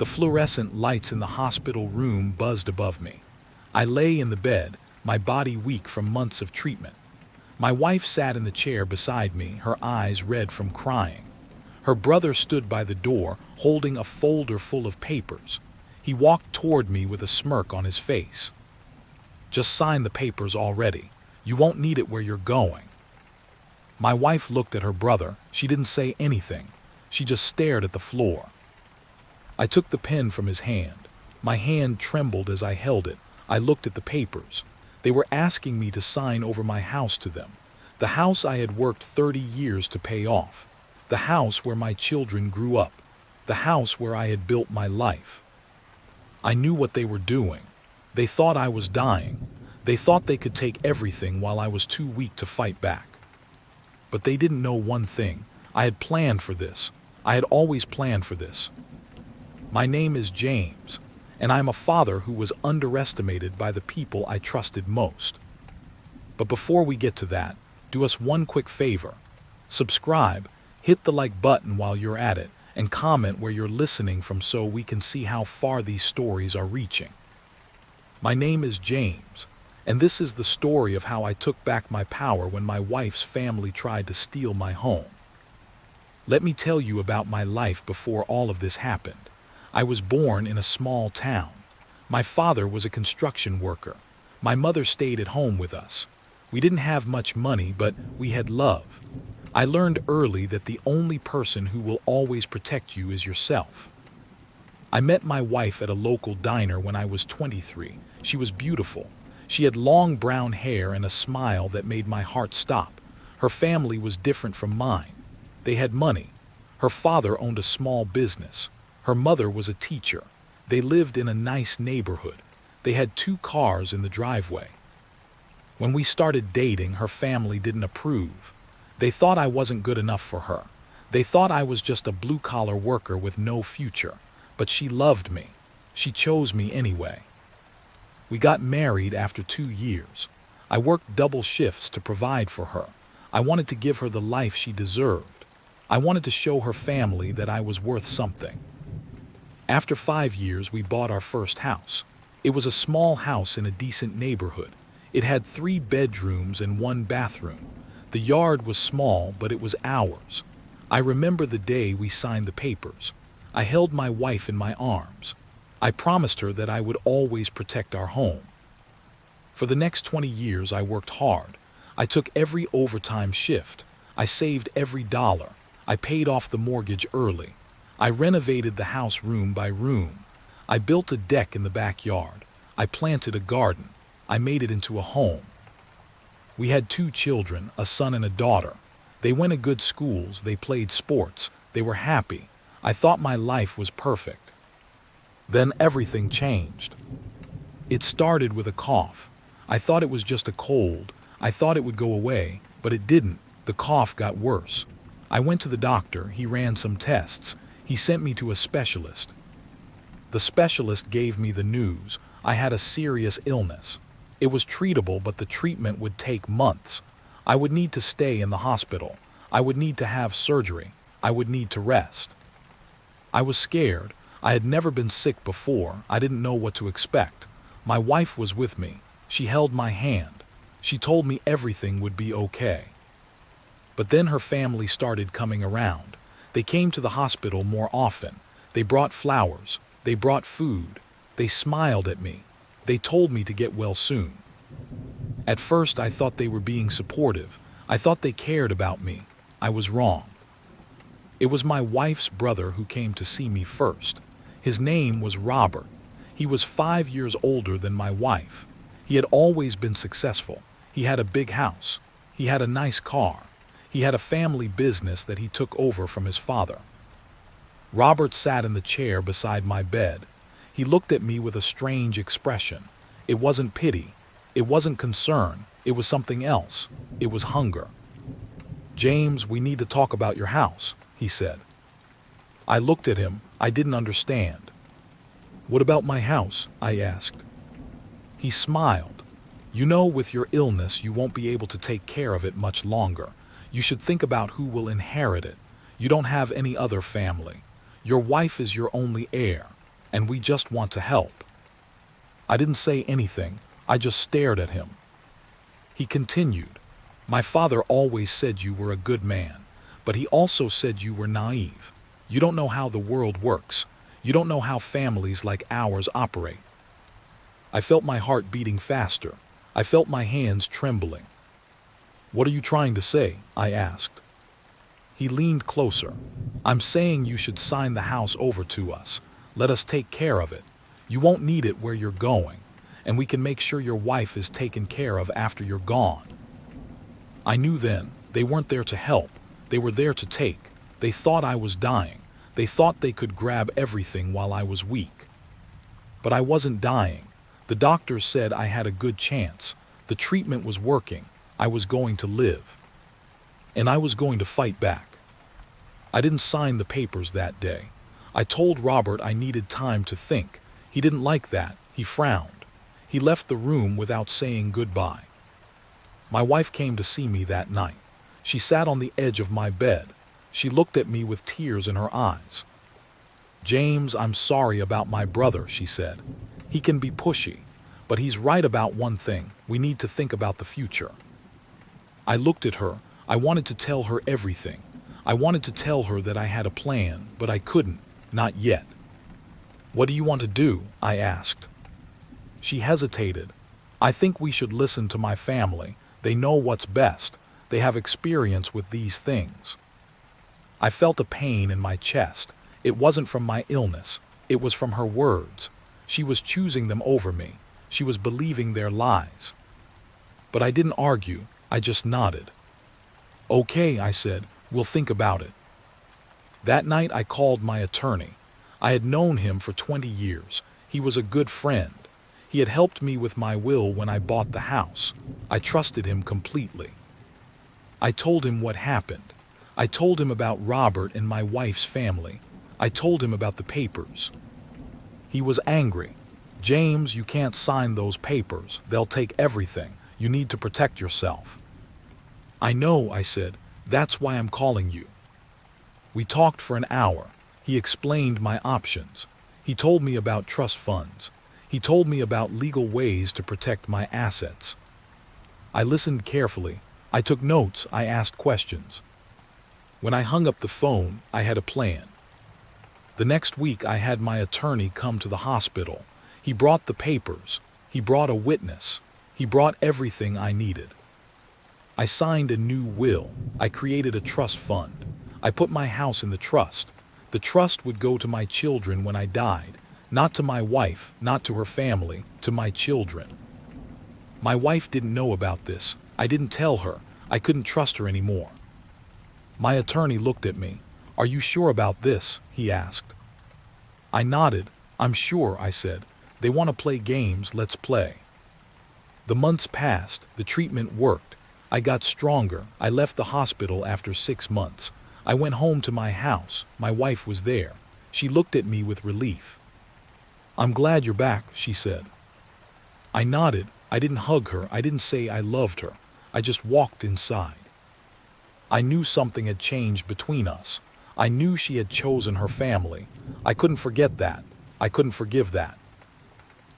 The fluorescent lights in the hospital room buzzed above me. I lay in the bed, my body weak from months of treatment. My wife sat in the chair beside me, her eyes red from crying. Her brother stood by the door, holding a folder full of papers. He walked toward me with a smirk on his face. "Just sign the papers already. You won't need it where you're going." My wife looked at her brother. She didn't say anything. She just stared at the floor. I took the pen from his hand. My hand trembled as I held it. I looked at the papers. They were asking me to sign over my house to them. The house I had worked 30 years to pay off. The house where my children grew up. The house where I had built my life. I knew what they were doing. They thought I was dying. They thought they could take everything while I was too weak to fight back. But they didn't know one thing. I had planned for this. I had always planned for this. My name is James, and I'm a father who was underestimated by the people I trusted most. But before we get to that, do us one quick favor. Subscribe, hit the like button while you're at it, and comment where you're listening from so we can see how far these stories are reaching. My name is James, and this is the story of how I took back my power when my wife's family tried to steal my home. Let me tell you about my life before all of this happened. I was born in a small town. My father was a construction worker. My mother stayed at home with us. We didn't have much money, but we had love. I learned early that the only person who will always protect you is yourself. I met my wife at a local diner when I was 23. She was beautiful. She had long brown hair and a smile that made my heart stop. Her family was different from mine. They had money. Her father owned a small business. Her mother was a teacher. They lived in a nice neighborhood. They had 2 cars in the driveway. When we started dating, her family didn't approve. They thought I wasn't good enough for her. They thought I was just a blue-collar worker with no future. But she loved me. She chose me anyway. We got married after 2 years. I worked double shifts to provide for her. I wanted to give her the life she deserved. I wanted to show her family that I was worth something. After 5 years, we bought our first house. It was a small house in a decent neighborhood. It had 3 bedrooms and 1 bathroom. The yard was small, but it was ours. I remember the day we signed the papers. I held my wife in my arms. I promised her that I would always protect our home. For the next 20 years, I worked hard. I took every overtime shift. I saved every dollar. I paid off the mortgage early. I renovated the house room by room. I built a deck in the backyard. I planted a garden. I made it into a home. We had 2 children, a son and a daughter. They went to good schools. They played sports. They were happy. I thought my life was perfect. Then everything changed. It started with a cough. I thought it was just a cold. I thought it would go away, but it didn't. The cough got worse. I went to the doctor. He ran some tests. He sent me to a specialist. The specialist gave me the news. I had a serious illness. It was treatable, but the treatment would take months. I would need to stay in the hospital. I would need to have surgery. I would need to rest. I was scared. I had never been sick before. I didn't know what to expect. My wife was with me. She held my hand. She told me everything would be okay. But then her family started coming around. They came to the hospital more often. They brought flowers. They brought food. They smiled at me. They told me to get well soon. At first, I thought they were being supportive. I thought they cared about me. I was wrong. It was my wife's brother who came to see me first. His name was Robert. He was 5 years older than my wife. He had always been successful. He had a big house. He had a nice car. He had a family business that he took over from his father. Robert sat in the chair beside my bed. He looked at me with a strange expression. It wasn't pity. It wasn't concern. It was something else. It was hunger. "James, we need to talk about your house," he said. I looked at him. I didn't understand. "What about my house?" I asked. He smiled. "You know, with your illness, you won't be able to take care of it much longer. You should think about who will inherit it. You don't have any other family. Your wife is your only heir. and we just want to help." I didn't say anything, I just stared at him. He continued, "My father always said you were a good man, but he also said you were naive. You don't know how the world works. You don't know how families like ours operate." I felt my heart beating faster. I felt my hands trembling. "What are you trying to say?" I asked. He leaned closer. "I'm saying you should sign the house over to us. Let us take care of it. You won't need it where you're going, and we can make sure your wife is taken care of after you're gone." I knew then, they weren't there to help. They were there to take. They thought I was dying. They thought they could grab everything while I was weak. But I wasn't dying. The doctors said I had a good chance. The treatment was working. I was going to live. And I was going to fight back. I didn't sign the papers that day. I told Robert I needed time to think. He didn't like that. He frowned. He left the room without saying goodbye. My wife came to see me that night. She sat on the edge of my bed. She looked at me with tears in her eyes. "James, I'm sorry about my brother," she said. "He can be pushy, but he's right about one thing. We need to think about the future." I looked at her. I wanted to tell her everything. I wanted to tell her that I had a plan, but I couldn't, not yet. "What do you want to do?" I asked. She hesitated. "I think we should listen to my family. They know what's best. They have experience with these things." I felt a pain in my chest. It wasn't from my illness. It was from her words. She was choosing them over me. She was believing their lies. But I didn't argue. I just nodded. "Okay," I said, "we'll think about it." That night I called my attorney. I had known him for 20 years. He was a good friend. He had helped me with my will when I bought the house. I trusted him completely. I told him what happened. I told him about Robert and my wife's family. I told him about the papers. He was angry. "James, you can't sign those papers. They'll take everything. You need to protect yourself." "I know," I said. "That's why I'm calling you." We talked for an hour. He explained my options. He told me about trust funds. He told me about legal ways to protect my assets. I listened carefully. I took notes. I asked questions. When I hung up the phone, I had a plan. The next week I had my attorney come to the hospital. He brought the papers. He brought a witness. He brought everything I needed. I signed a new will. I created a trust fund. I put my house in the trust. The trust would go to my children when I died, not to my wife, not to her family, to my children. My wife didn't know about this. I didn't tell her. I couldn't trust her anymore. My attorney looked at me. "Are you sure about this?" he asked. I nodded. "I'm sure," I said. "They want to play games, let's play." The months passed. The treatment worked. I got stronger. I left the hospital after 6 months. I went home to my house. My wife was there. She looked at me with relief. "I'm glad you're back," she said. I nodded. I didn't hug her. I didn't say I loved her. I just walked inside. I knew something had changed between us. I knew she had chosen her family. I couldn't forget that. I couldn't forgive that.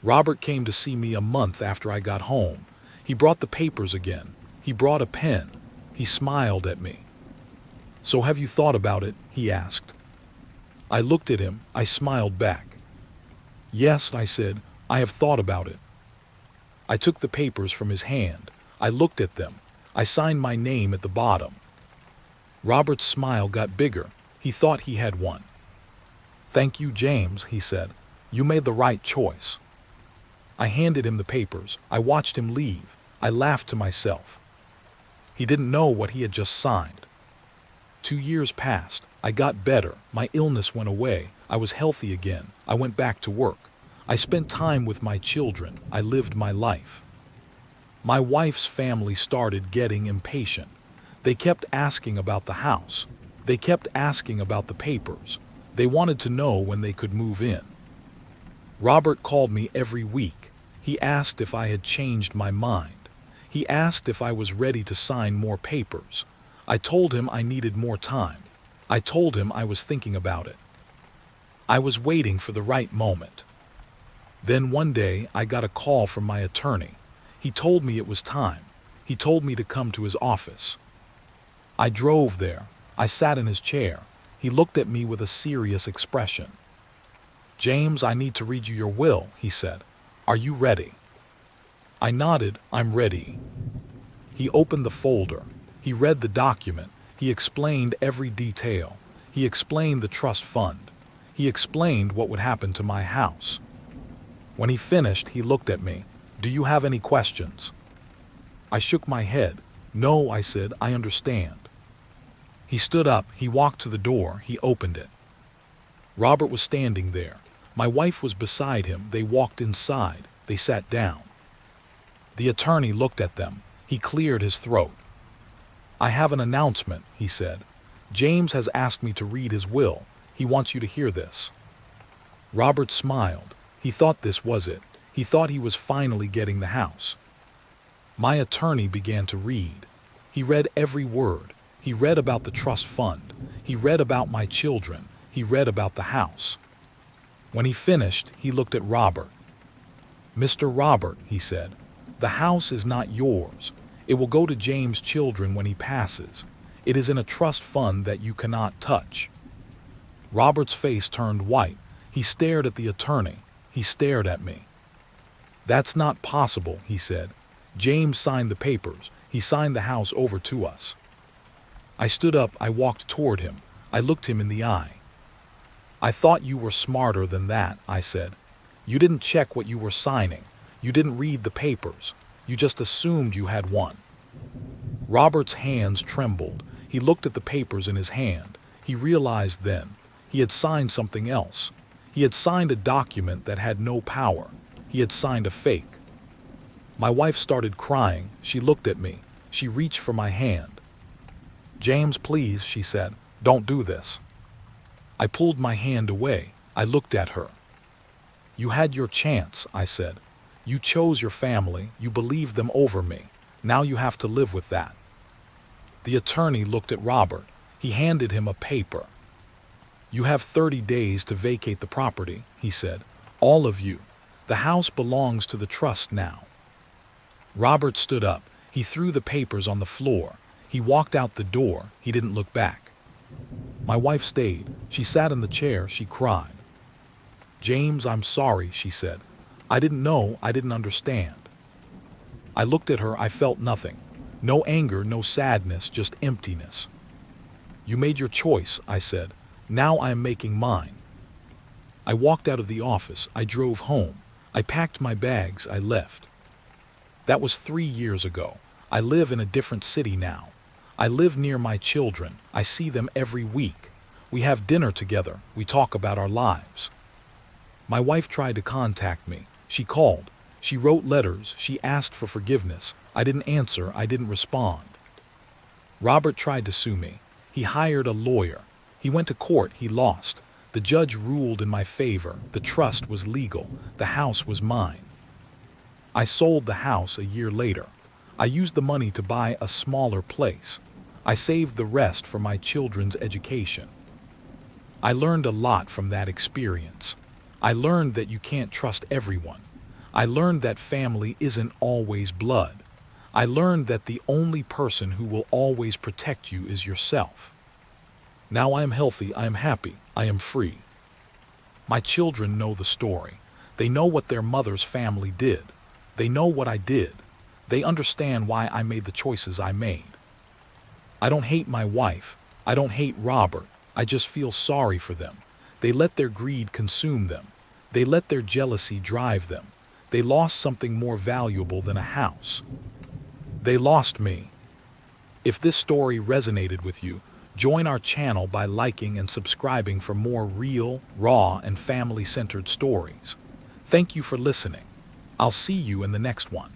Robert came to see me a month after I got home. He brought the papers again. He brought a pen. He smiled at me. "So have you thought about it?" he asked. I looked at him. I smiled back. "Yes," I said, "I have thought about it." I took the papers from his hand. I looked at them. I signed my name at the bottom. Robert's smile got bigger. He thought he had won. "Thank you, James," he said. "You made the right choice." I handed him the papers. I watched him leave. I laughed to myself. He didn't know what he had just signed. 2 years passed. I got better. My illness went away. I was healthy again. I went back to work. I spent time with my children. I lived my life. My wife's family started getting impatient. They kept asking about the house. They kept asking about the papers. They wanted to know when they could move in. Robert called me every week. He asked if I had changed my mind. He asked if I was ready to sign more papers. I told him I needed more time. I told him I was thinking about it. I was waiting for the right moment. Then one day I got a call from my attorney. He told me it was time. He told me to come to his office. I drove there. I sat in his chair. He looked at me with a serious expression. "James, I need to read you your will," he said. "Are you ready?" I nodded. "I'm ready." He opened the folder. He read the document. He explained every detail. He explained the trust fund. He explained what would happen to my house. When he finished, he looked at me. "Do you have any questions?" I shook my head. "No," I said, "I understand." He stood up. He walked to the door. He opened it. Robert was standing there. My wife was beside him. They walked inside. They sat down. The attorney looked at them. He cleared his throat. "I have an announcement," he said. "James has asked me to read his will. He wants you to hear this." Robert smiled. He thought this was it. He thought he was finally getting the house. My attorney began to read. He read every word. He read about the trust fund. He read about my children. He read about the house. When he finished, he looked at Robert. "Mr. Robert," he said, "the house is not yours. It will go to James' children when he passes. It is in a trust fund that you cannot touch." Robert's face turned white. He stared at the attorney. He stared at me. "That's not possible," he said. "James signed the papers. He signed the house over to us." I stood up. I walked toward him. I looked him in the eye. "I thought you were smarter than that," I said. "You didn't check what you were signing. You didn't read the papers. You just assumed you had won." Robert's hands trembled. He looked at the papers in his hand. He realized then he had signed something else. He had signed a document that had no power. He had signed a fake. My wife started crying. She looked at me. She reached for my hand. "James, please," she said, "don't do this." I pulled my hand away. I looked at her. "You had your chance," I said. "You chose your family. You believed them over me. Now you have to live with that." The attorney looked at Robert. He handed him a paper. "You have 30 days to vacate the property," he said. "All of you. The house belongs to the trust now." Robert stood up. He threw the papers on the floor. He walked out the door. He didn't look back. My wife stayed. She sat in the chair. She cried. "James, I'm sorry," she said. "I didn't know. I didn't understand." I looked at her. I felt nothing. No anger, no sadness, just emptiness. "You made your choice," I said. "Now I am making mine." I walked out of the office. I drove home. I packed my bags. I left. That was 3 years ago. I live in a different city now. I live near my children. I see them every week. We have dinner together. We talk about our lives. My wife tried to contact me. She called. She wrote letters. She asked for forgiveness. I didn't answer. I didn't respond. Robert tried to sue me. He hired a lawyer. He went to court. He lost. The judge ruled in my favor. The trust was legal. The house was mine. I sold the house a year later. I used the money to buy a smaller place. I saved the rest for my children's education. I learned a lot from that experience. I learned that you can't trust everyone. I learned that family isn't always blood. I learned that the only person who will always protect you is yourself. Now I am healthy. I am happy. I am free. My children know the story. They know what their mother's family did. They know what I did. They understand why I made the choices I made. I don't hate my wife. I don't hate Robert. I just feel sorry for them. They let their greed consume them. They let their jealousy drive them. They lost something more valuable than a house. They lost me. If this story resonated with you, join our channel by liking and subscribing for more real, raw, and family-centered stories. Thank you for listening. I'll see you in the next one.